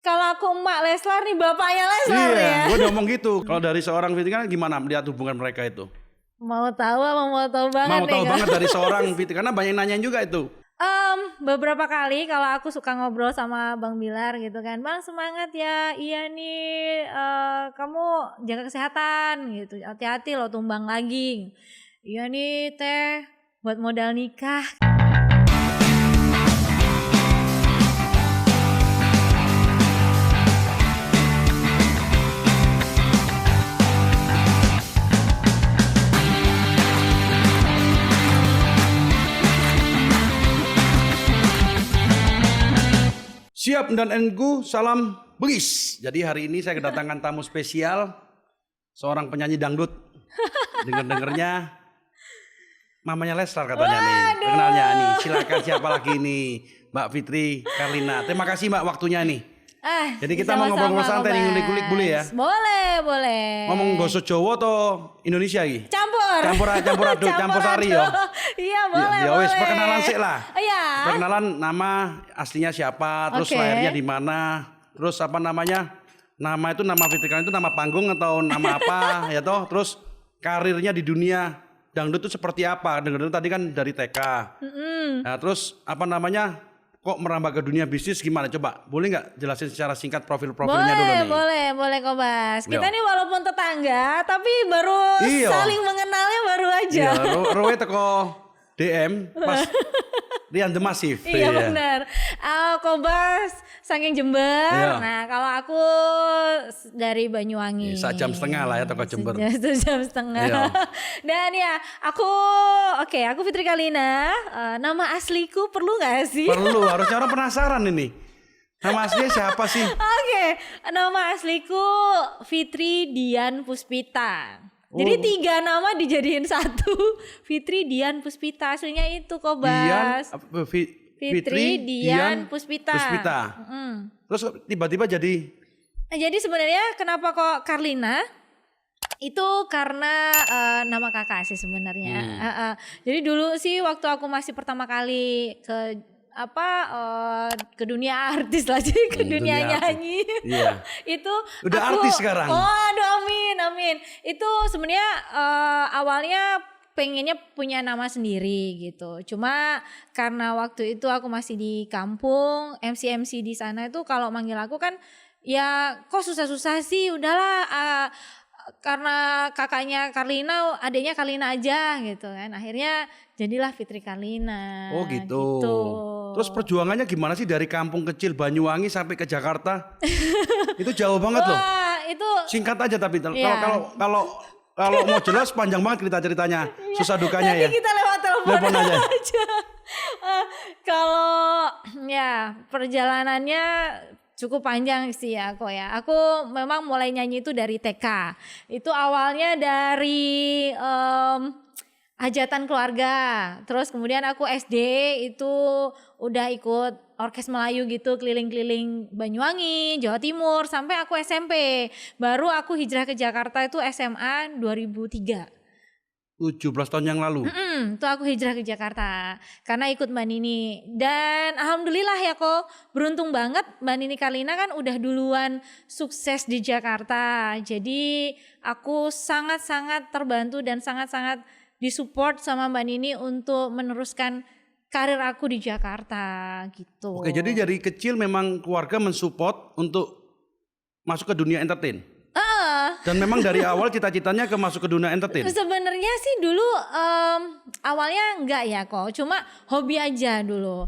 Kalau aku emak Leslar nih bapaknya Leslar ya. Iya, gue ngomong gitu. Kalau dari seorang Fitri kan gimana melihat hubungan mereka itu? Mau tahu apa mau tahu banget Mau nih? tahu banget dari seorang Fitri karena banyak nanyain juga itu. Beberapa kali kalau aku suka ngobrol sama Bang Bilar gitu kan, Bang semangat ya, iya nih kamu jaga kesehatan gitu, hati-hati loh tumbang lagi. Iya nih teh buat modal nikah. Siap dan Enggu, salam Bugis. Jadi hari ini saya kedatangan tamu spesial, seorang penyanyi dangdut. Dengar-dengarnya mamanya Leslar katanya nih. Kenalnya nih, silakan siapa lagi nih, Mbak Fitri Karlina. Terima kasih Mbak waktunya nih. Jadi kita mau ngobrol-ngobrol santai nih, ngulik-ngulik boleh ya? Boleh. Ngomong bahasa Jawa atau Indonesia lagi? Campur aduk, campur sari ya. Iya boleh. Ya wes perkenalan sih lah. Iya. Perkenalan nama aslinya siapa, terus lahirnya di mana, terus apa namanya? Nama itu nama Fitri Karlina itu nama panggung atau nama apa ya toh? Terus karirnya di dunia dangdut itu seperti apa? Dengar tadi kan dari TK. Nah, terus apa namanya? Kok merambah ke dunia bisnis gimana? Coba boleh nggak jelasin secara singkat profilnya dulu nih? Boleh Kobas. Kita nih walaupun tetangga tapi baru saling mengenalnya baru aja. Iya, Rowe teko DM pas Rian The Massive. Iya benar. Kobas saking Jember. Iya. Nah kalau aku dari Banyuwangi. 1 jam setengah lah ya toko Jember. 1 jam setengah. Iya. Dan ya aku Fitri Karlina. Nama asliku perlu nggak sih? Perlu, harusnya orang penasaran ini. Nama aslinya siapa sih? Oke, nama asliku Fitri Dian Puspita. Jadi 3 nama dijadiin 1. Fitri Dian Puspita, aslinya itu Kobas. Fitri Dian Puspita. Terus tiba-tiba jadi? Jadi sebenarnya kenapa kok Karlina? Itu karena nama kakak sih sebenarnya. Jadi dulu sih waktu aku masih pertama kali ke dunia artis lah, jadi ke dunia nyanyi. Iya. Itu udah artis sekarang. Oh aduh amin. Itu sebenarnya awalnya pengennya punya nama sendiri gitu. Cuma karena waktu itu aku masih di kampung, MC di sana itu kalau manggil aku kan ya kok susah-susah sih, udahlah karena kakaknya Karlina, adiknya Karlina aja gitu kan. Akhirnya jadilah Fitri Karlina. Oh gitu. Terus perjuangannya gimana sih dari kampung kecil Banyuwangi sampai ke Jakarta? Itu jauh banget loh. Itu singkat aja tapi kalau mau jelas panjang banget ceritanya. Susah dukanya nanti ya. Kita lewat telepon aja. Kalau ya perjalanannya cukup panjang sih ya kok ya. Aku memang mulai nyanyi itu dari TK. Itu awalnya dari hajatan keluarga. Terus kemudian aku SD itu udah ikut orkes Melayu gitu keliling-keliling Banyuwangi, Jawa Timur sampai aku SMP. Baru aku hijrah ke Jakarta itu SMA 2003. 17 tahun yang lalu. Itu aku hijrah ke Jakarta karena ikut Mbak Nini. Dan alhamdulillah ya kok beruntung banget Mbak Nini Karlina kan udah duluan sukses di Jakarta. Jadi aku sangat-sangat terbantu dan sangat-sangat disupport sama Mbak Nini untuk meneruskan karir aku di Jakarta gitu. Oke, jadi dari kecil memang keluarga mensupport untuk masuk ke dunia entertain. Dan memang dari awal cita-citanya masuk ke dunia entertain. Sebenarnya sih dulu awalnya enggak ya kok, cuma hobi aja dulu.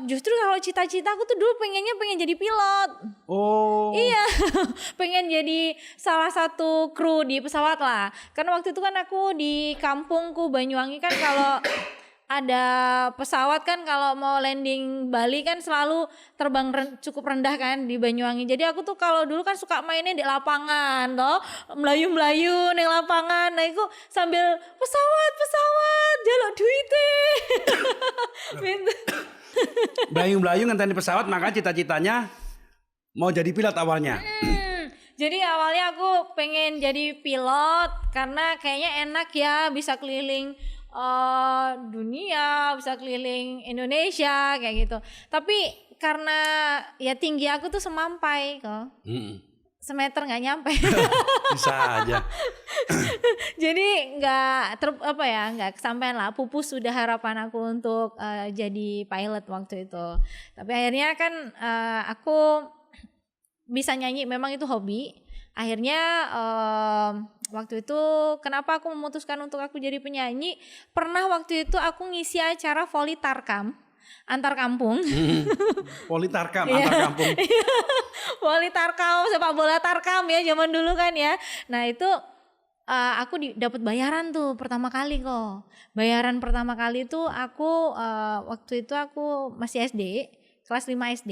Justru kalau cita-cita aku tuh dulu pengen jadi pilot. Oh. Iya, pengen jadi salah satu kru di pesawat lah. Karena waktu itu kan aku di kampungku Banyuwangi kan kalau ada pesawat kan kalau mau landing Bali kan selalu terbang cukup rendah kan di Banyuwangi. Jadi aku tuh kalau dulu kan suka mainnya di lapangan toh, melayu-melayu di lapangan. Nah itu sambil pesawat jaluk duite. Melayu-melayu ngenteni pesawat, maka cita-citanya mau jadi pilot awalnya. Jadi awalnya aku pengen jadi pilot karena kayaknya enak ya bisa keliling dunia, bisa keliling Indonesia kayak gitu. Tapi karena ya tinggi aku tuh semampai kok. Semeter nggak nyampe. Bisa aja. Jadi nggak kesampaian lah. Pupus sudah harapan aku untuk jadi pilot waktu itu. Tapi akhirnya kan aku bisa nyanyi, memang itu hobi. Akhirnya waktu itu kenapa aku memutuskan untuk aku jadi penyanyi? Pernah waktu itu aku ngisi acara voli tarkam antar kampung. Voli tarkam antar kampung. Voli tarkam, sepak bola tarkam ya zaman dulu kan ya. Nah itu aku dapat bayaran tuh pertama kali kok. Bayaran pertama kali itu aku waktu itu aku masih SD, kelas 5 SD.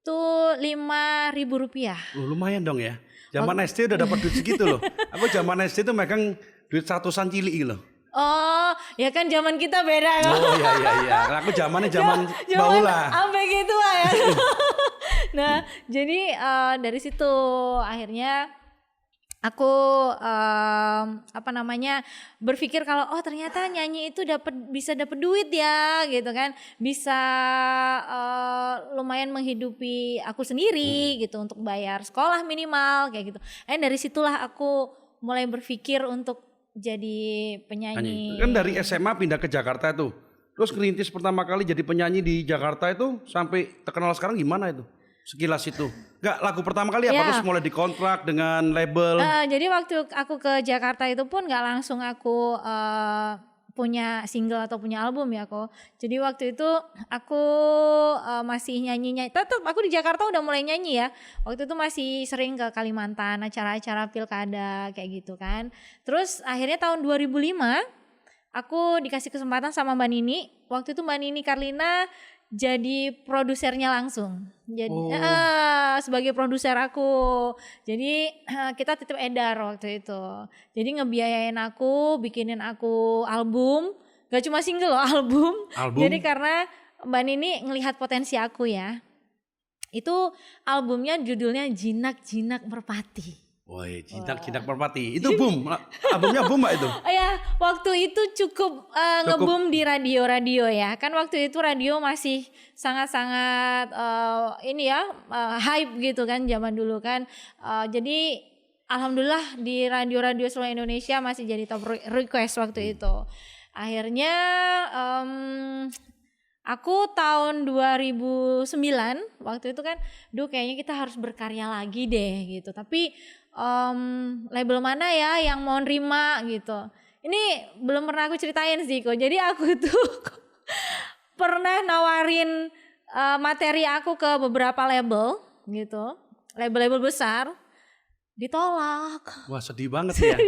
Itu Rp5.000. Lumayan dong ya. Zaman SD udah dapat duit segitu loh. Aku zaman SD tuh megang duit 100-an cilik loh. Oh, ya kan zaman kita beda kok. Oh iya. Aku zaman baula. Sampai gitu lah ya. Nah, jadi dari situ akhirnya aku berpikir kalau ternyata nyanyi itu bisa dapat duit ya gitu kan, bisa lumayan menghidupi aku sendiri gitu untuk bayar sekolah minimal kayak gitu. Dari situlah aku mulai berpikir untuk jadi penyanyi. Kan dari SMA pindah ke Jakarta tuh, terus ngerintis pertama kali jadi penyanyi di Jakarta itu sampai terkenal sekarang gimana itu? Sekilas itu. Enggak, lagu pertama kali apa terus mulai dikontrak dengan label? Jadi waktu aku ke Jakarta itu pun nggak langsung aku punya single atau punya album ya kok. Jadi waktu itu aku masih nyanyi. Tetap aku di Jakarta udah mulai nyanyi ya. Waktu itu masih sering ke Kalimantan, acara-acara pilkada kayak gitu kan. Terus akhirnya tahun 2005 aku dikasih kesempatan sama Mbak Nini. Waktu itu Mbak Nini Carlina jadi produsernya langsung. Jadi sebagai produser aku. Jadi kita titip edar waktu itu. Jadi ngebiayain aku, bikinin aku album. Gak cuma single loh, album. Jadi karena Mbak Nini ngelihat potensi aku ya. Itu albumnya judulnya Jinak-Jinak Merpati. Woi, Jinak-Jinak Merpati. Itu boom. Albumnya boom Mbak itu? Ya, waktu itu cukup nge-boom di radio-radio ya. Kan waktu itu radio masih sangat-sangat hype gitu kan zaman dulu kan. Jadi alhamdulillah di radio-radio seluruh Indonesia masih jadi top request waktu itu. Akhirnya aku tahun 2009 waktu itu kan, kayaknya kita harus berkarya lagi deh gitu. Tapi label mana ya yang mau nerima gitu. Ini belum pernah aku ceritain sih kok. Jadi aku tuh pernah nawarin materi aku ke beberapa label gitu, label-label besar, ditolak. Wah sedih banget ya.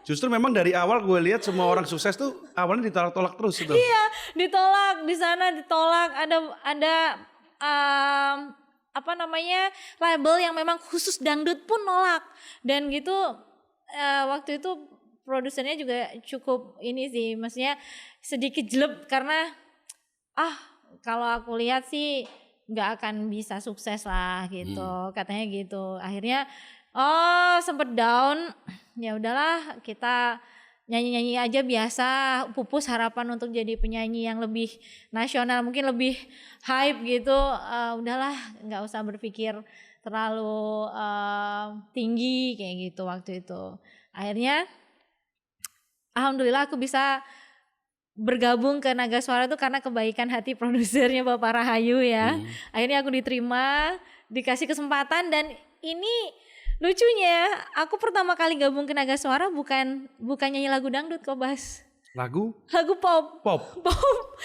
Justru memang dari awal gue lihat semua orang sukses tuh awalnya ditolak-tolak terus itu. Iya, ditolak, di sana ditolak. Ada label yang memang khusus dangdut pun nolak. Dan gitu waktu itu produsernya juga cukup ini sih, maksudnya sedikit jelek karena kalau aku lihat sih nggak akan bisa sukses lah gitu, katanya gitu. Akhirnya sempet down. Ya udahlah, kita nyanyi-nyanyi aja biasa, pupus harapan untuk jadi penyanyi yang lebih nasional, mungkin lebih hype gitu. Udahlah, nggak usah berpikir terlalu tinggi kayak gitu waktu itu. Akhirnya alhamdulillah aku bisa bergabung ke Naga Suara itu karena kebaikan hati produsernya Bapak Rahayu ya. Akhirnya aku diterima, dikasih kesempatan, dan ini lucunya aku pertama kali gabung ke Naga Suara bukan nyanyi lagu dangdut kok, Bas. Lagu pop.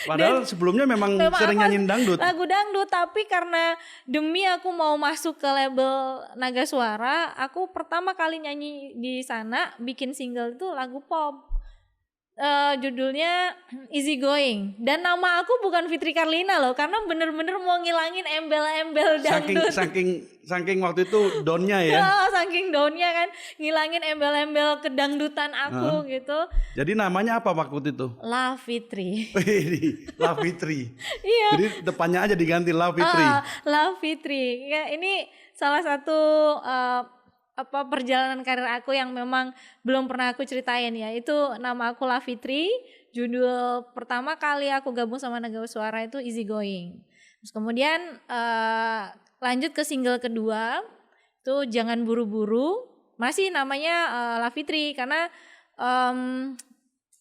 Padahal sebelumnya memang sering nyanyiin dangdut. Lagu dangdut, tapi karena demi aku mau masuk ke label Naga Suara, aku pertama kali nyanyi di sana bikin single itu lagu pop. Judulnya Easy Going, dan nama aku bukan Fitri Carlina loh, karena bener-bener mau ngilangin embel-embel dangdut. Saking waktu itu downnya ya. Saking downnya kan, ngilangin embel-embel kedangdutan aku gitu. Jadi namanya apa waktu itu? La Fitri. La Fitri. Iya. Jadi depannya aja diganti La Fitri. La Fitri. Ya, ini salah satu perjalanan karir aku yang memang belum pernah aku ceritain ya. Itu nama aku La Fitri. Judul pertama kali aku gabung sama Naga Suara itu Easy Going. Terus kemudian lanjut ke single kedua, itu Jangan Buru-Buru, masih namanya La Fitri karena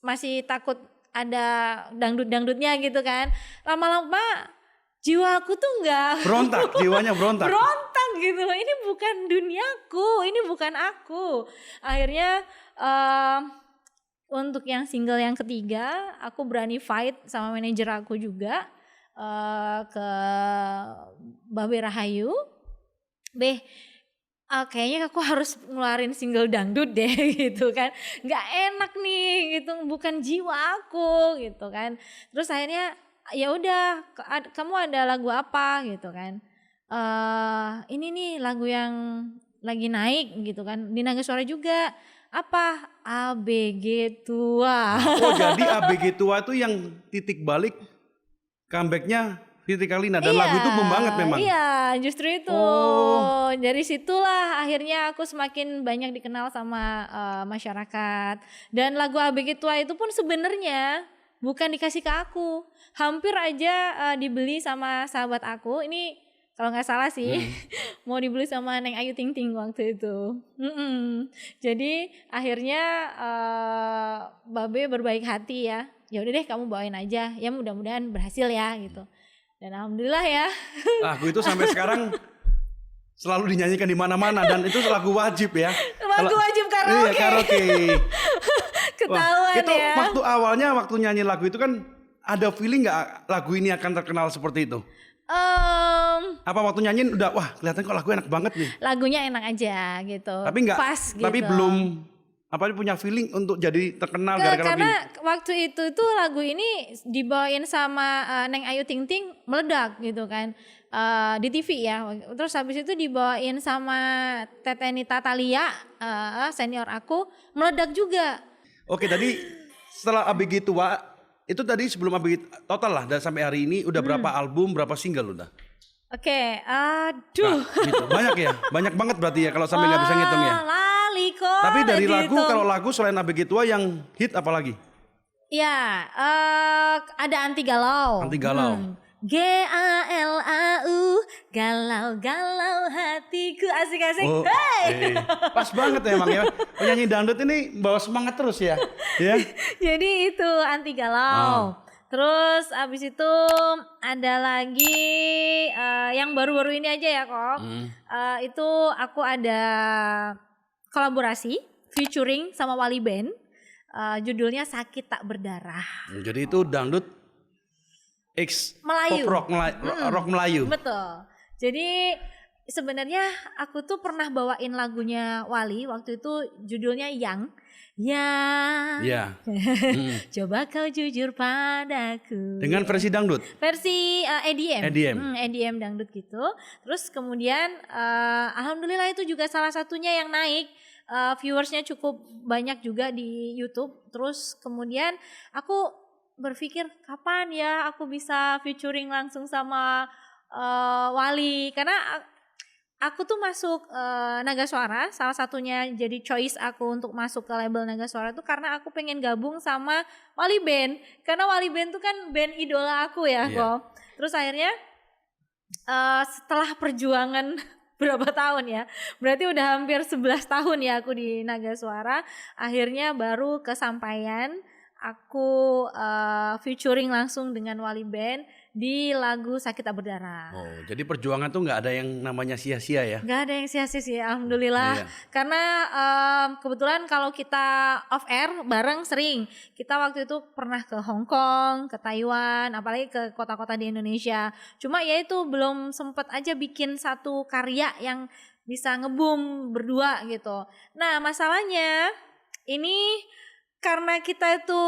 masih takut ada dangdut-dangdutnya gitu kan. Lama-lama jiwaku tuh enggak Berontak, jiwanya berontak. berontak gitu loh, ini bukan duniaku, ini bukan aku. Akhirnya untuk yang single yang ketiga, aku berani fight sama manajer aku juga ke Babe Rahayu. Kayaknya aku harus ngeluarin single dangdut deh gitu kan, nggak enak nih gitu, bukan jiwa aku gitu kan. Terus akhirnya ya udah, kamu ada lagu apa gitu kan, ini nih lagu yang lagi naik gitu kan, di Naga Suara juga. Apa? ABG Tua. Oh jadi ABG Tua itu yang titik balik comebacknya Fitri Karlina, dan lagu itu boom banget memang. Iya, justru itu. Oh. Dari situlah akhirnya aku semakin banyak dikenal sama masyarakat. Dan lagu ABG Tua itu pun sebenarnya bukan dikasih ke aku, hampir aja dibeli sama sahabat aku. Ini kalau nggak salah sih mau dibeli sama Neng Ayu Ting Ting waktu itu. Jadi akhirnya Babe berbaik hati ya. Ya udah deh kamu bawain aja, ya mudah-mudahan berhasil ya gitu. Dan alhamdulillah ya. Lagu itu sampai sekarang selalu dinyanyikan di mana-mana dan itu lagu wajib ya. Lagu wajib karaoke. Iya, karaoke. Ketahuan itu ya. waktu awalnya waktu nyanyi lagu itu kan ada feeling nggak lagu ini akan terkenal seperti itu? Apa waktu nyanyiin udah wah kelihatan kok lagu enak banget nih. Lagunya enak aja gitu. Tapi nggak pas gitu. Tapi belum punya feeling untuk jadi terkenal gara-gara karena gini. waktu itu tuh lagu ini dibawain sama Neng Ayu Ting Ting meledak gitu kan. Di TV ya. Terus habis itu dibawain sama Tete Nita Thalia, senior aku, meledak juga. Oke, tadi setelah ABG Tua itu tadi sebelum ABG total lah dan sampai hari ini udah berapa album, berapa single udah? Oke, aduh. Nah, gitu. Banyak ya, banyak banget berarti ya kalau sampai nggak bisa ngitung ya. Lali kok. Tapi dari lagu, gitu. kalau lagu selain ABG Tua yang hit apa lagi? Ya, ada Anti Galau. Anti Galau. GALAU, galau-galau hatiku, asik-asik. Oh, hey. Pas banget ya emang ya. Penyanyi dangdut ini bawa semangat terus ya. Ya. Jadi itu Anti Galau. Terus abis itu ada lagi yang baru-baru ini aja ya kok. Itu aku ada kolaborasi featuring sama Wali Band. Judulnya Sakit Tak Berdarah. Jadi itu dangdut Melayu. Pop rock Melayu. Betul. Jadi sebenarnya aku tuh pernah bawain lagunya Wali waktu itu, judulnya Yang. Ya. Coba kau jujur padaku. Dengan versi dangdut. Versi EDM. EDM dangdut gitu. Terus kemudian alhamdulillah itu juga salah satunya yang naik. Viewersnya cukup banyak juga di YouTube. Terus kemudian aku berpikir kapan ya aku bisa featuring langsung sama Wali, karena aku tuh masuk Naga Suara, salah satunya jadi choice aku untuk masuk ke label Naga Suara tuh karena aku pengen gabung sama Wali Band, karena Wali Band tuh kan band idola aku ya kok. Terus akhirnya setelah perjuangan berapa tahun ya, berarti udah hampir 11 tahun ya aku di Naga Suara, akhirnya baru kesampaian aku featuring langsung dengan Wali Band di lagu Sakit Tak Berdarah. Oh, jadi perjuangan tuh nggak ada yang namanya sia-sia ya? Nggak ada yang sia-sia sih, alhamdulillah. Iya. Karena kebetulan kalau kita off air bareng sering. Kita waktu itu pernah ke Hong Kong, ke Taiwan, apalagi ke kota-kota di Indonesia. Cuma ya itu belum sempet aja bikin satu karya yang bisa ngebum berdua gitu. Nah masalahnya ini karena kita itu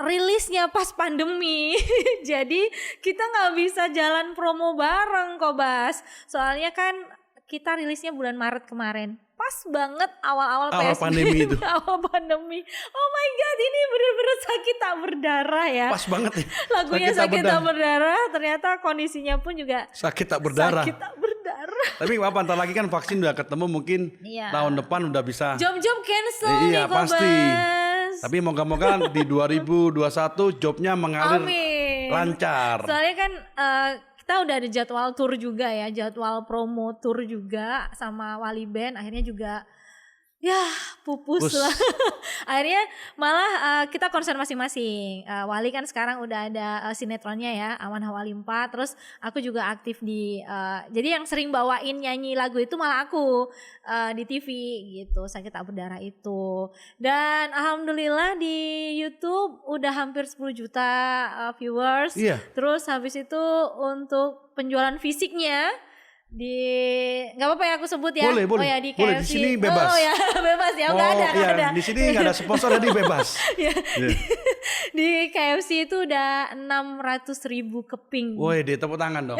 rilisnya pas pandemi, jadi kita nggak bisa jalan promo bareng kok Bas. Soalnya kan kita rilisnya bulan Maret kemarin, pas banget awal-awal pandemi itu. Awal pandemi. Oh my god, ini bener-bener Sakit Tak Berdarah ya. Pas banget ya. Lagunya Sakit Tak Berdarah, ternyata kondisinya pun juga sakit tak berdarah. Sakit Tak Berdarah. Tapi apa, ntar lagi kan vaksin udah ketemu, mungkin tahun depan udah bisa. Job-job cancel nih kok pasti. Bas. Tapi moga-moga di 2021 jobnya mengalir lancar. Soalnya kan kita udah ada jadwal tour juga ya, jadwal promo tour juga sama Wali Band, akhirnya juga ya pupus lah. Akhirnya malah kita konser masing-masing. Wali kan sekarang udah ada sinetronnya ya, Awan Hawali 4. Terus aku juga aktif di jadi yang sering bawain nyanyi lagu itu malah aku di TV gitu, Sakit Tak Berdarah itu. Dan alhamdulillah di YouTube udah hampir 10 juta viewers. Iya. Terus habis itu untuk penjualan fisiknya nggak apa-apa ya aku sebut ya. Boleh. Oh ya di KFC. Boleh, di sini bebas. Oh ya bebas ya, nggak ada, nggak ada. Di sini nggak ada sponsor jadi bebas. Di KFC itu udah 600.000 keping. Woi, tepuk tangan dong.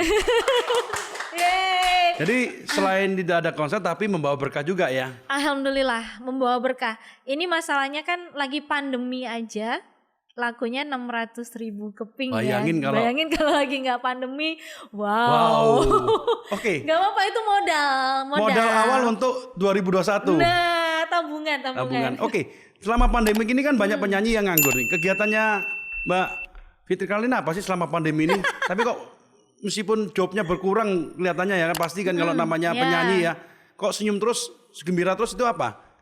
Yeay. Jadi selain tidak ada konser tapi membawa berkah juga ya. Alhamdulillah membawa berkah. Ini masalahnya kan lagi pandemi aja. Lakunya 600.000 keping. Bayangin ya. Bayangin kalau lagi nggak pandemi, wow. Oke. Gak apa-apa itu modal Awal untuk 2021. Nah, tabungan. Oke. Selama pandemi ini kan banyak penyanyi yang nganggur nih. Kegiatannya Mbak Fitri Karlina apa sih selama pandemi ini? Tapi kok meskipun jobnya berkurang kelihatannya ya kan pasti kan kalau namanya penyanyi ya. Kok senyum terus, gembira terus itu apa?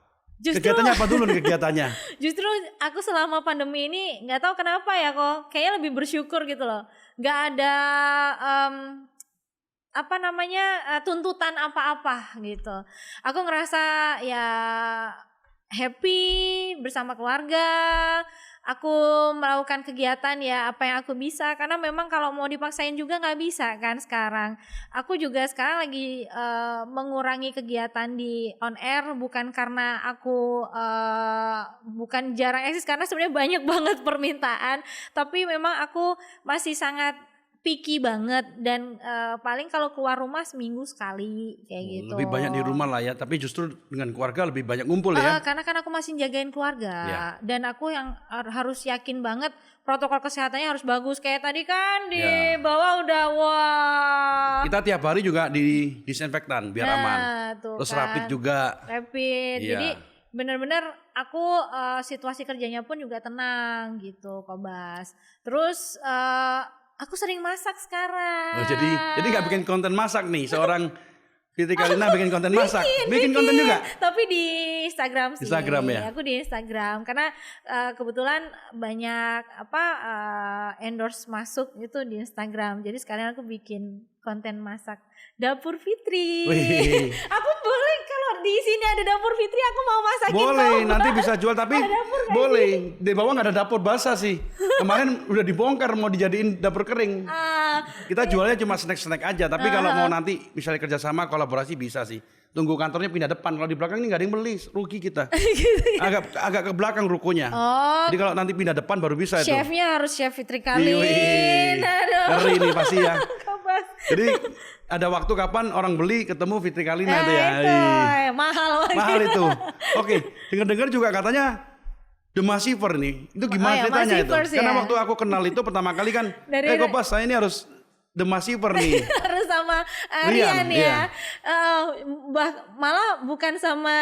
Kegiatannya apa dulu nih kegiatannya? Justru aku selama pandemi ini nggak tahu kenapa ya kok kayaknya lebih bersyukur gitu loh. Nggak ada tuntutan apa-apa gitu. Aku ngerasa ya happy bersama keluarga. Aku melakukan kegiatan ya apa yang aku bisa, karena memang kalau mau dipaksain juga nggak bisa kan sekarang. Aku juga sekarang lagi mengurangi kegiatan di on air, bukan karena aku bukan jarang eksis, karena sebenarnya banyak banget permintaan, tapi memang aku masih sangat picky banget dan paling kalau keluar rumah seminggu sekali kayak gitu. Lebih banyak di rumah lah ya, tapi justru dengan keluarga lebih banyak ngumpul ya. Karena kan aku masih jagain keluarga dan aku yang harus yakin banget protokol kesehatannya harus bagus. Kayak tadi kan di bawah udah wah. Kita tiap hari juga di disinfektan biar aman. Terus kan. Rapid juga. Rapid. Jadi benar-benar aku situasi kerjanya pun juga tenang gitu, Kobas. Terus aku sering masak sekarang. Oh, jadi nggak bikin konten masak nih seorang Fitri Karlina bikin konten masak, bikin konten juga. Tapi di Instagram sih. Instagram ya. Aku di Instagram karena kebetulan banyak endorse masuk itu di Instagram. Jadi sekalian aku bikin konten masak Dapur Fitri. Aku boleh kalau di sini ada Dapur Fitri aku mau masakin. Boleh, nanti bisa jual tapi boleh. Di bawah nggak ada dapur basah sih. Kemarin udah dibongkar mau dijadiin dapur kering. Kita jualnya cuma snack-snack aja. Tapi kalau mau nanti misalnya kerjasama kolaborasi bisa sih. Tunggu kantornya pindah depan. Kalau di belakang ini nggak ada yang beli, rugi kita. Agak ke belakang rukonya. Jadi kalau nanti pindah depan baru bisa itu. Chefnya harus Chef Fitri Karlina. Ngeri nih pasti ya. Jadi ada waktu kapan orang beli ketemu Fitri Karlina itu ya. Mahal itu. Oke, dengar-dengar juga katanya The Massiver nih. Itu gimana ceritanya itu? Karena waktu aku kenal itu pertama kali kan, Kopas saya ini harus The Massiver nih. Harus sama Rian ya. Malah bukan sama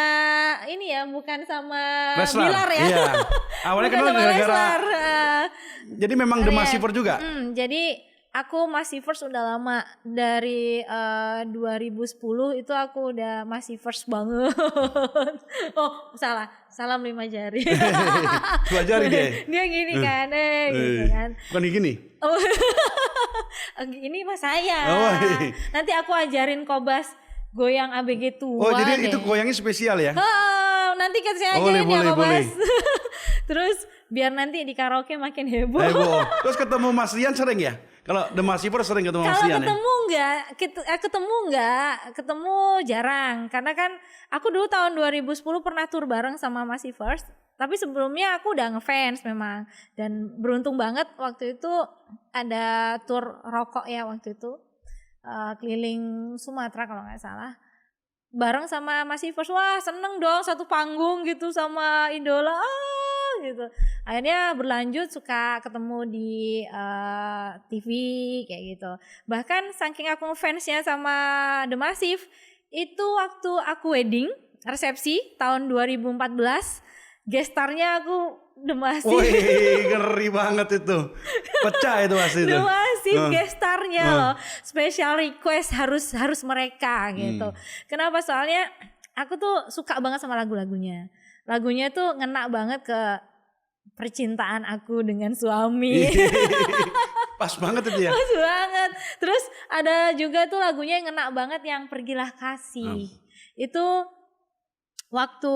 ini ya, bukan sama Bilar ya. Iya. Awalnya kenal gara-gara. Jadi memang The Massiver juga. Jadi aku Massivers udah lama, dari 2010 itu aku udah Massivers banget. Oh salam 5 jari. 2 jari dia gini kan, gitu kan. Bukan gini. Oh. Ini mas saya. Nanti aku ajarin Kobas goyang ABG tua. Oh jadi itu goyangnya spesial ya? Nanti saya ajarin ya Kobas. Terus biar nanti di karaoke makin heboh. Terus ketemu Mas Rian sering ya? Kalau The Massiver sering ketemu Mas Rian ya? Ketemu jarang. Karena kan aku dulu tahun 2010 pernah tur bareng sama Massivers. Tapi sebelumnya aku udah ngefans memang. Dan beruntung banget waktu itu ada tur rokok ya waktu itu. Keliling Sumatera kalau gak salah. Bareng sama Massivers. Wah seneng dong satu panggung gitu sama idola. Gitu. Akhirnya berlanjut suka ketemu di TV kayak gitu. Bahkan saking aku fansnya sama The Massive, itu waktu aku wedding resepsi tahun 2014, gestarnya aku The Massive. Wih, ngeri banget itu. Pecah itu pasti itu. The Massive. eksklusif gestarnya loh. Special request harus mereka gitu. Kenapa? Soalnya aku tuh suka banget sama lagu-lagunya. Lagunya tuh ngena banget ke percintaan aku dengan suami. Pas banget itu ya. Pas banget. Terus ada juga tuh lagunya yang ngena banget yang Pergilah Kasih. Itu waktu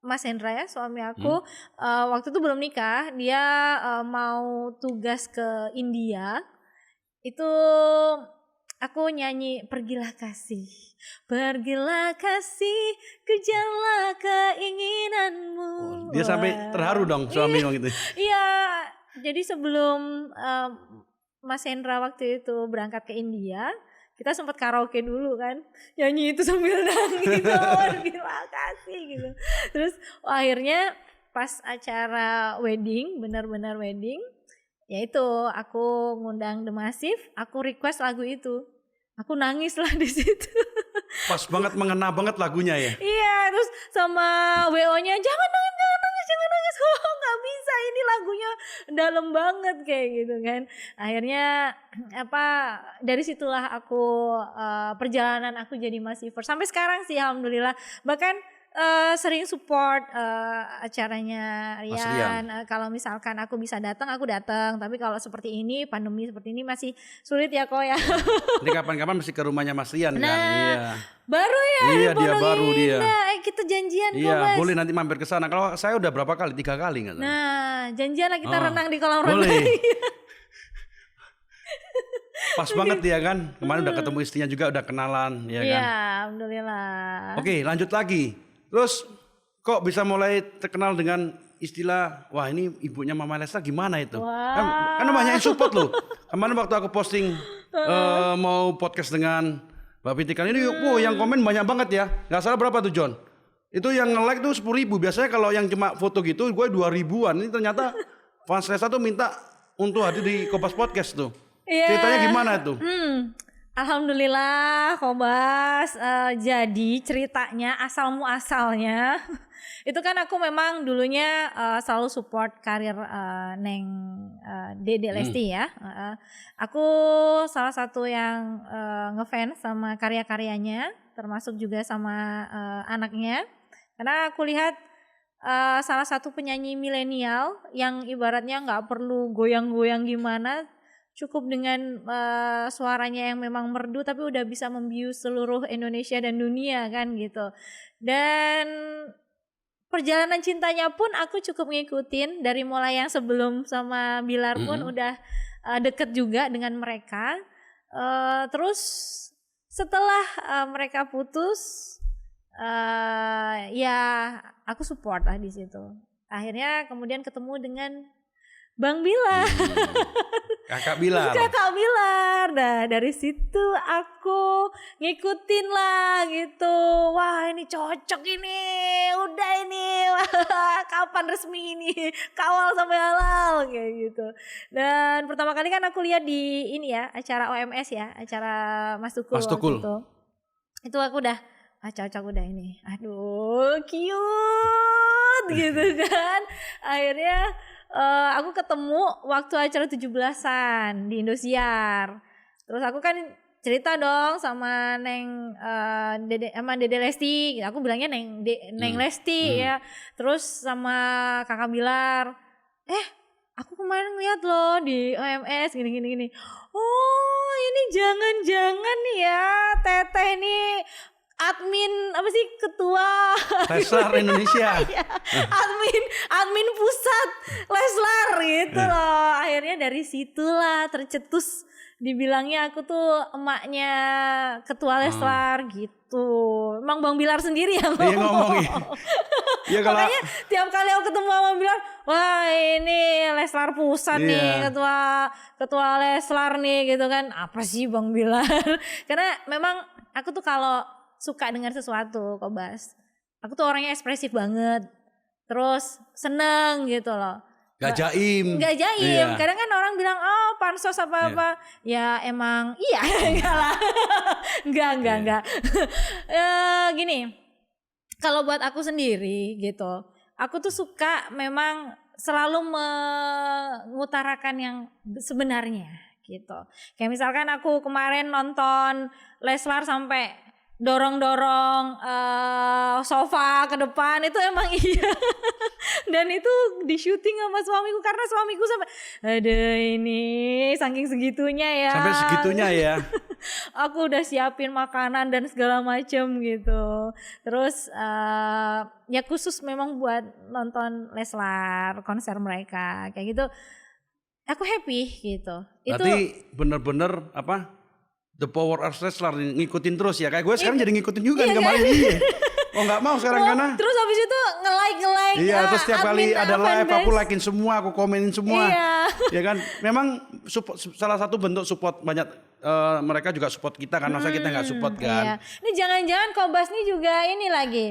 Mas Hendra ya suami aku waktu itu belum nikah, dia mau tugas ke India. Itu aku nyanyi Pergilah Kasih. Pergilah kasih, kejarlah keinginanmu. Dia sampai terharu dong suami gitu. Iya, jadi sebelum Mas Hendra waktu itu berangkat ke India, kita sempat karaoke dulu kan, nyanyi itu sambil nangis, Pergilah kasih gitu. Terus akhirnya pas acara wedding, benar-benar wedding, yaitu aku ngundang The Massive, aku request lagu itu. Aku nangis lah di situ. Pas banget, mengena banget lagunya ya. Iya, terus sama WO-nya jangan nangis. Oh, nggak bisa, ini lagunya dalam banget kayak gitu kan. Akhirnya dari situlah aku perjalanan aku jadi Massiver. Sampai sekarang sih alhamdulillah. Bahkan sering support acaranya Rian. Kalau misalkan aku bisa datang, aku datang. Tapi kalau seperti ini, pandemi seperti ini masih sulit ya kok ya. Nanti kapan-kapan mesti ke rumahnya Mas Rian kan. Iya. Baru ya. Iya, dia baru dia. Kita janjian kok, Iya, Mas. boleh nanti mampir ke sana. Kalau saya udah berapa kali? 3 kali nggak? Nah, janjian lah kita renang di kolam renang. Boleh. Pas banget dia kan. Kemarin udah ketemu istrinya juga, udah kenalan ya kan. Iya, alhamdulillah. Oke, lanjut lagi. Terus kok bisa mulai terkenal dengan istilah, wah ini ibunya Mama Lesta gimana itu? Kan banyak yang support loh. Kemarin waktu aku posting mau podcast dengan Mbak Fitri ini, yang komen banyak banget ya. Gak salah berapa tuh John? Itu yang nge-like tuh 10.000. Biasanya kalau yang cuma foto gitu gue 2.000-an. Ini ternyata fans Lesta tuh minta untuk hadir di Kompas Podcast tuh. Ceritanya gimana tuh? Alhamdulillah Kobas, jadi ceritanya asal-muasalnya itu kan aku memang dulunya selalu support karir Neng Dede Lesti ya. Aku salah satu yang ngefans sama karya-karyanya, termasuk juga sama anaknya. Karena aku lihat salah satu penyanyi milenial yang ibaratnya nggak perlu goyang-goyang gimana, cukup dengan suaranya yang memang merdu tapi udah bisa membius seluruh Indonesia dan dunia kan gitu. Dan perjalanan cintanya pun aku cukup ngikutin dari mulai yang sebelum sama Bilar pun udah deket juga dengan mereka. Terus setelah mereka putus, ya aku support lah di situ. Akhirnya kemudian ketemu dengan Bang Bilar. Kakak Bilar. Nah dari situ aku ngikutin lah gitu. Wah ini cocok ini. Udah ini. Wah, kapan resmi ini? Kawal sampai halal kayak gitu. Dan pertama kali kan aku lihat di ini ya, acara OMS ya, acara Mas Tukul. Itu aku udah cocok udah ini. Aduh cute gitu kan. Akhirnya aku ketemu waktu acara 17-an di Indosiar. Terus aku kan cerita dong sama Neng Dede Lesti. Aku bilangnya Neng Lesti ya. Terus sama Kakak Bilar. Aku kemarin lihat loh di OMS gini. Oh, ini jangan-jangan nih ya Teteh nih admin ketua Leslar Indonesia. Ya, admin pusat Leslar gitu loh. Akhirnya dari situlah tercetus dibilangnya aku tuh emaknya ketua Leslar gitu. Emang Bang Bilar sendiri yang ngomong. Ya, kalau makanya tiap kali aku ketemu sama Bilar, wah ini Leslar pusat nih, ketua Leslar nih gitu kan. Apa sih Bang Bilar? Karena memang aku tuh kalau suka dengan sesuatu Kobas, aku tuh orangnya ekspresif banget, terus seneng gitu loh. Gak jaim. Iya. Kadang kan orang bilang pansos apa-apa. Ya emang iya. Enggak lah. Enggak. Gini, kalau buat aku sendiri gitu, aku tuh suka memang selalu mengutarakan yang sebenarnya gitu. Kayak misalkan aku kemarin nonton Leslar sampai dorong-dorong sofa ke depan, itu emang iya. Dan itu di syuting sama suamiku karena suamiku sampai aduh ini saking segitunya ya. Sampai segitunya ya. Aku udah siapin makanan dan segala macem gitu. Terus ya khusus memang buat nonton Leslar, konser mereka kayak gitu. Aku happy gitu. Berarti bener-bener apa? The power of Leslar ngikutin terus ya. Kayak gue sekarang jadi ngikutin juga nih kemarin. Iya. Oh nggak mau sekarang karena. Terus habis itu nge-like. Iya, terus setiap kali ada live aku likein semua, aku komenin semua. Iya. Ya kan, memang salah satu bentuk support banyak mereka juga support kita kan, masa kita nggak support kan? Iya. Ini jangan-jangan Kobas nih juga ini lagi.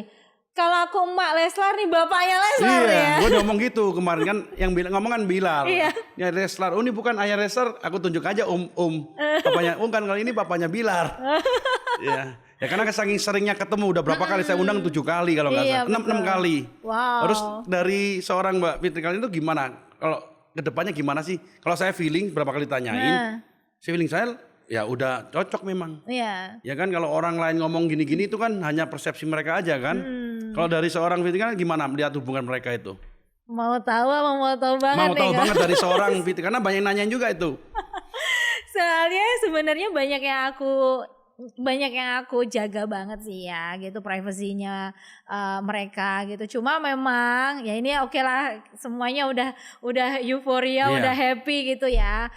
Kalau aku emak Leslar nih bapaknya Leslar ya. Iya, gue udah ngomong gitu kemarin kan, yang ngomong kan Bilal. Iya. Ya Leslar, oh ini bukan ayah Leslar, aku tunjuk aja papanya kan kali ini papanya Bilar. Iya. Ya karena saking seringnya ketemu, udah berapa kali saya undang 7 kali kalau nggak salah, 6 kali. Wow. Terus dari seorang Mbak Fitri kali itu gimana? Kalau kedepannya gimana sih? Kalau saya feeling berapa kali tanyain, feeling saya ya udah cocok memang. Iya. Ya kan kalau orang lain ngomong gini-gini itu kan hanya persepsi mereka aja kan. Kalau dari seorang Fitri kan gimana melihat hubungan mereka itu? Mau tahu apa mau tahu banget? Mau tahu banget dari seorang Fitri karena banyak nanyain juga itu. Soalnya sebenarnya banyak yang aku jaga banget sih ya gitu privasinya mereka gitu. Cuma memang ya ini oke lah semuanya udah euforia, udah happy gitu ya.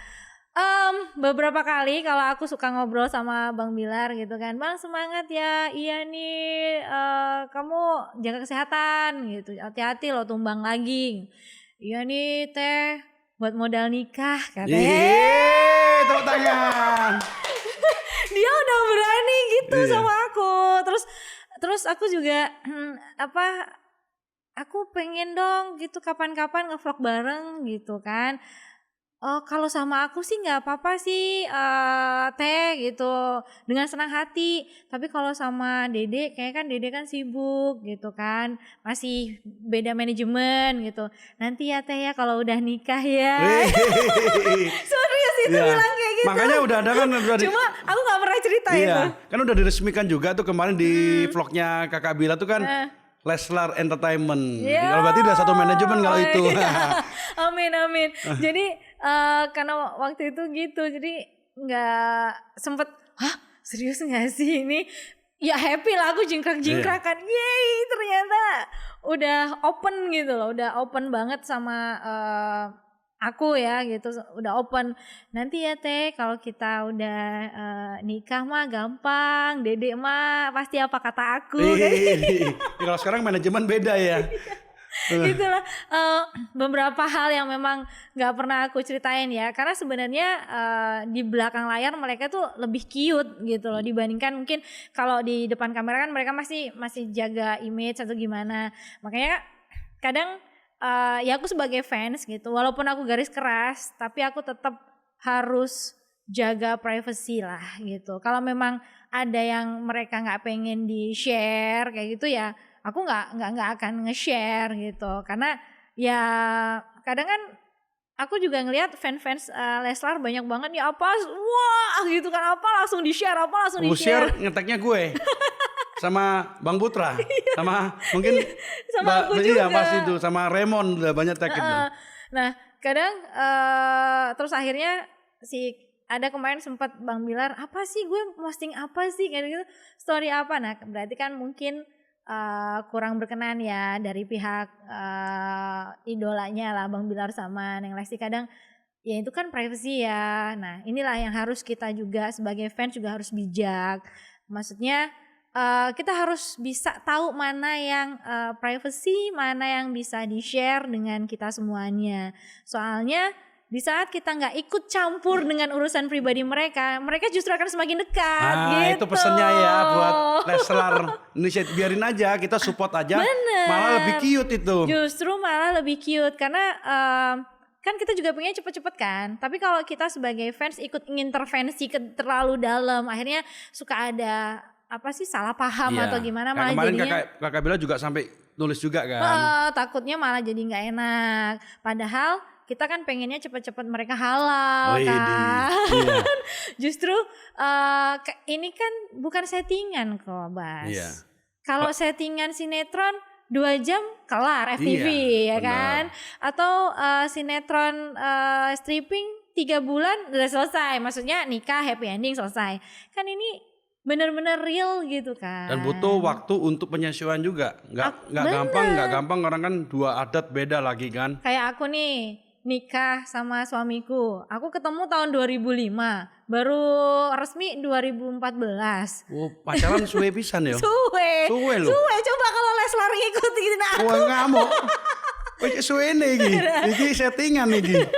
Beberapa kali kalau aku suka ngobrol sama Bang Bilar gitu kan, Bang semangat ya, iya nih kamu jaga kesehatan gitu, hati-hati loh tumbang lagi. Iya nih teh buat modal nikah katanya. Yeay, tepuk tangan. Dia udah berani gitu sama aku. Terus aku juga aku pengen dong gitu kapan-kapan nge-vlog bareng gitu kan. Oh kalau sama aku sih nggak apa-apa sih teh gitu dengan senang hati. Tapi kalau sama Dede kayak kan Dede kan sibuk gitu kan, masih beda manajemen gitu. Nanti ya teh ya kalau udah nikah ya. Serius itu bilang kayak gitu. Makanya udah ada kan Cuma aku nggak pernah cerita itu. Kan udah diresmikan juga tuh kemarin di vlognya Kakak Bila tuh kan. Leslar Entertainment. Kalau berarti udah satu manajemen kalau itu. Amin. Jadi karena waktu itu gitu, jadi nggak sempet. Hah, serius nggak sih ini? Ya happy lah aku jingkrak-jingkrakan. Yeay, ternyata udah open gitu loh, udah open banget sama aku ya gitu, udah open. Nanti ya teh kalau kita udah nikah mah gampang, Dede mah pasti apa kata aku. Kalau sekarang manajemen beda ya. Itulah beberapa hal yang memang nggak pernah aku ceritain ya, karena sebenarnya di belakang layar mereka tuh lebih cute gitu loh dibandingkan mungkin kalau di depan kamera kan mereka masih jaga image atau gimana. Makanya kadang ya aku sebagai fans gitu, walaupun aku garis keras, tapi aku tetap harus jaga privacy lah gitu. Kalau memang ada yang mereka nggak pengen di share kayak gitu ya, aku nggak akan nge-share gitu. Karena ya kadang kan aku juga ngelihat fans Leslar banyak banget nih wah gitu kan langsung di-share share ngeteknya gue. Sama Bang Putra, sama mungkin sama aku juga. Pasti itu sama Raymond udah banyak tag itu. Nah kadang terus akhirnya ada kemarin sempat Bang Bilar apa sih gue posting apa sih kayak gitu story apa, nah berarti kan mungkin kurang berkenan ya dari pihak idolanya lah Bang Bilar sama Neng Lesti. Kadang ya itu kan privacy ya. Nah inilah yang harus kita juga sebagai fans juga harus bijak. Maksudnya kita harus bisa tahu mana yang privacy, mana yang bisa di-share dengan kita semuanya. Soalnya di saat kita nggak ikut campur dengan urusan pribadi mereka justru akan semakin dekat. Gitu. Itu pesannya ya buat Leslar Indonesia, biarin aja kita support aja. Bener. Malah lebih cute itu. Justru malah lebih cute karena kan kita juga pengen cepet-cepet kan. Tapi kalau kita sebagai fans ikut intervensi terlalu dalam, akhirnya suka ada salah paham atau gimana malah kemarin jadinya. kakak Bella juga sampai nulis juga kan. Takutnya malah jadi nggak enak. Padahal kita kan pengennya cepet-cepet mereka halal kan. Iya. Justru ini kan bukan settingan kok, Bas. Iya. Kalau settingan sinetron 2 jam kelar FTV ya kan. Atau sinetron stripping 3 bulan udah selesai. Maksudnya nikah happy ending selesai. Kan ini bener-bener real gitu kan. Dan butuh waktu untuk penyesuaian juga. Nggak gampang orang kan 2 adat beda lagi kan. Kayak aku nih nikah sama suamiku. Aku ketemu tahun 2005, baru resmi 2014. Oh, pacaran suwe pisan ya? Suwe loh. Suwe, coba kalau Leslar ngikutin aku. Wah, ngamuk. Wah, suwe nih iki settingan nih.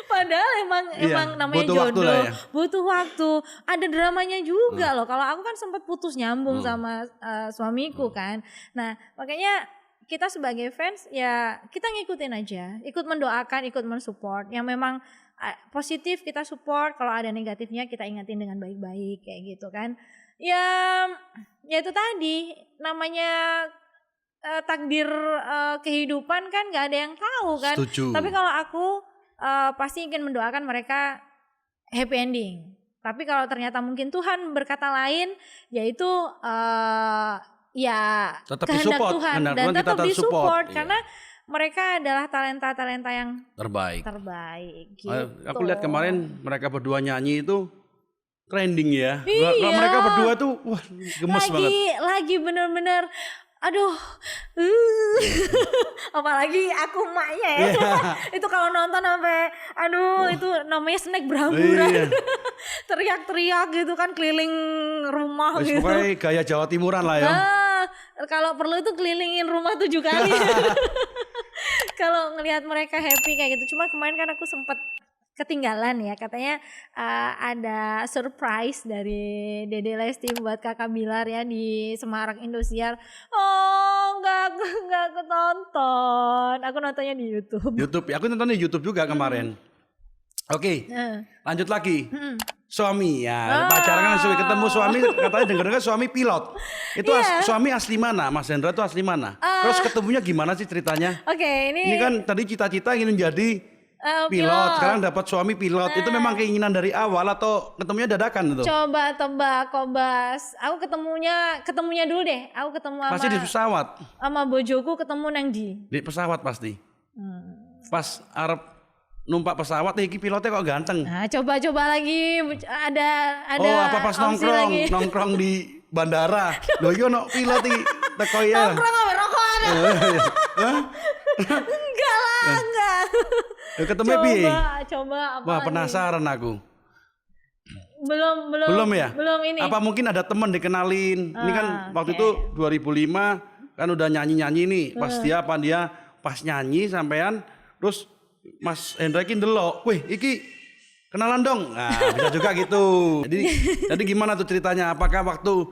Padahal emang namanya jodoh, butuh waktu. Ada dramanya juga loh. Kalau aku kan sempat putus nyambung sama suamiku kan. Nah, makanya kita sebagai fans ya kita ngikutin aja, ikut mendoakan, ikut mensupport. Yang memang positif kita support, kalau ada negatifnya kita ingatin dengan baik-baik kayak gitu kan. Ya itu tadi namanya takdir kehidupan kan nggak ada yang tahu kan. Setuju. Tapi kalau aku pasti ingin mendoakan mereka happy ending. Tapi kalau ternyata mungkin Tuhan berkata lain, yaitu ya tetap kehendak Tuhan dan tetap disupport karena mereka adalah talenta-talenta yang terbaik gitu. Aku lihat kemarin mereka berdua nyanyi itu trending ya. Iya. Mereka berdua tuh wah gemes banget. Lagi bener-bener aduh. Apalagi aku emaknya ya. Itu kalau nonton sampai itu namanya snack berhamburan. Teriak-teriak gitu kan keliling rumah gitu. Pokoknya gaya Jawa Timuran lah ya. Kalau perlu itu kelilingin rumah 7 kali. Kalau ngelihat mereka happy kayak gitu. Cuma kemarin kan aku sempat ketinggalan ya, katanya ada surprise dari Dede Lesti buat Kakak Bilar ya di Semarang Indosiar. Oh, nggak ketonton. Aku nontonnya di YouTube. Aku nonton di YouTube juga kemarin. Oke, lanjut lagi. Suami ya, pacaran kan suami ketemu suami, katanya dengar suami pilot. Itu suami asli mana? Mas Hendra itu asli mana? Terus ketemunya gimana sih ceritanya? Oke, ini kan tadi cita-cita ingin menjadi pilot, sekarang dapat suami pilot. Itu memang keinginan dari awal atau ketemunya dadakan itu? Coba tebak, Kobas. Aku ketemunya dulu deh. Aku ketemu pasti di pesawat. Sama bojoku ketemu nang di pesawat pasti. Pas Arab numpak pesawat iki pilotnya kok ganteng. Nah, coba lagi ada apa pas nongkrong di bandara. Loh iya no pilot iki teko ya. Nongkrong apa rokokan? Enggak lah, enggak. Ketemu piye? Coba apa? Wah, penasaran aku. Belum ya? Belum ini. Apa mungkin ada teman dikenalin? Ini kan waktu itu 2005 kan udah nyanyi-nyanyi nih. Pas dia pas nyanyi sampean terus Mas Hendra iki ndelok, "Wih, iki kenalan dong." Nah, bisa juga gitu. Jadi gimana tuh ceritanya? Apakah waktu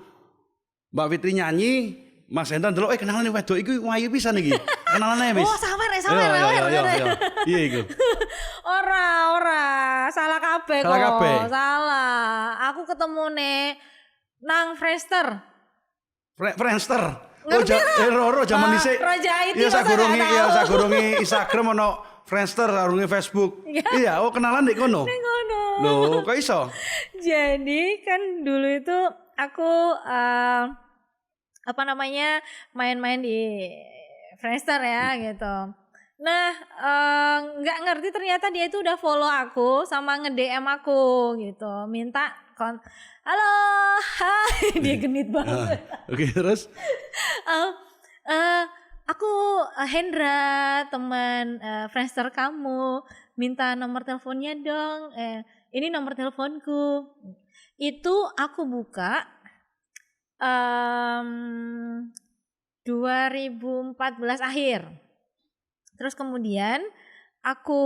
Mbak Fitri nyanyi, Mas Hendra ndelok, kenalan nih wedok iki wayu pisan iki. Kenalannya wis. Oh, sawer. Iya iku. Ora. Salah kabeh kok. Salah. Aku ketemu nang Friendster. Friendster. Roro zaman dhisik. Roja IT. Iya, sagurunge Instagram ono Friendster, arunge Facebook. Iya, kenalan di kono. Di kono. Loh, kok iso? Jadi kan dulu itu aku main-main di Friendster ya gitu. Nah, nggak ngerti ternyata dia itu udah follow aku sama nge-DM aku gitu. Minta halo, hai. Dia genit banget. Oke, terus? Aku Hendra, teman Friendster kamu, minta nomor teleponnya dong. Ini nomor teleponku. Itu aku buka 2014 akhir. Terus kemudian aku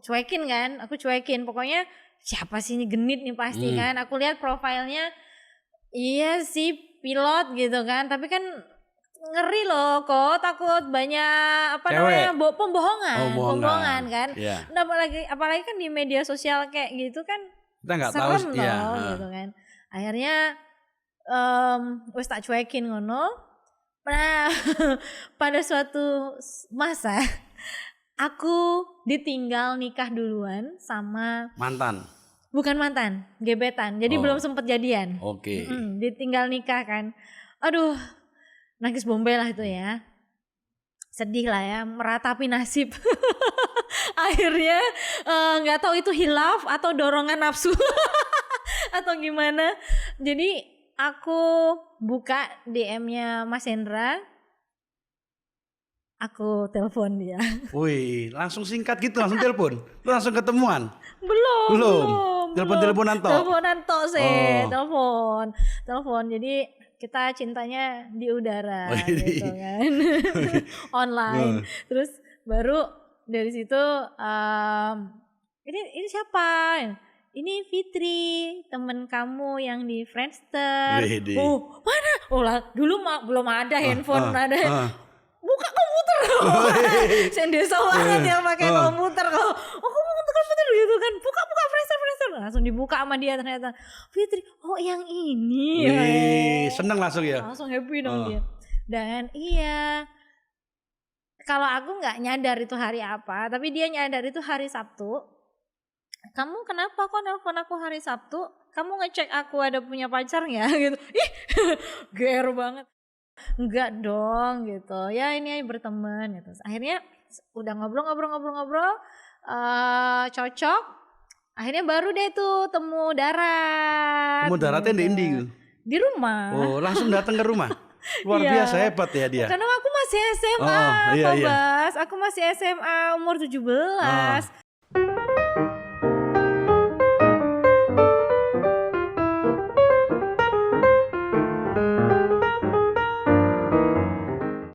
cuekin. Pokoknya siapa sih ini genit nih pasti kan. Aku lihat profilnya, iya sih pilot gitu kan. Tapi kan ngeri loh kok, takut banyak pembohongan kan. Yeah. Nah, apalagi kan di media sosial kayak gitu kan kita nggak tahu gitu kan. Akhirnya wis tak cuekin ngono. Nah, pada suatu masa aku ditinggal nikah duluan sama Mantan. bukan mantan, gebetan. Jadi belum sempet jadian. Oke. Ditinggal nikah kan. Aduh, nangis bombay lah itu ya. Sedih lah ya, meratapi nasib. Akhirnya nggak tahu itu hilaf atau dorongan nafsu atau gimana. Jadi aku buka DM-nya Mas Hendra. Aku telepon dia. Wih, langsung singkat gitu, langsung telepon. Lu langsung ketemuan? Belum. Telepon-teleponan tok. Teleponan tok sih, telepon. Jadi kita cintanya di udara gitu kan. Online. Terus baru dari situ ini siapa? Ini Fitri, temen kamu yang di Friendster. Oh, mana? Oh lah, dulu belum ada handphone, ada. Buka komputer. Saya desa banget yang pakai komputer kalau komputer gitu kan. Buka Friendster. Langsung dibuka sama dia ternyata. Fitri, oh yang ini. Wih, seneng langsung ya. Langsung happy dong dia. Dan iya, kalau aku nggak nyadar itu hari apa, tapi dia nyadar itu hari Sabtu. Kamu kenapa kok nelfon aku hari Sabtu? Kamu ngecek aku ada punya pacar nggak gitu? Ih, GR banget. Enggak dong gitu. Ya ini berteman gitu. Akhirnya udah ngobrol, cocok. Akhirnya baru deh tuh temu darat. Temu daratnya di di rumah. Oh, langsung datang ke rumah. Luar biasa hebat ya dia. Karena aku masih SMA, Bas. Aku masih SMA umur 17.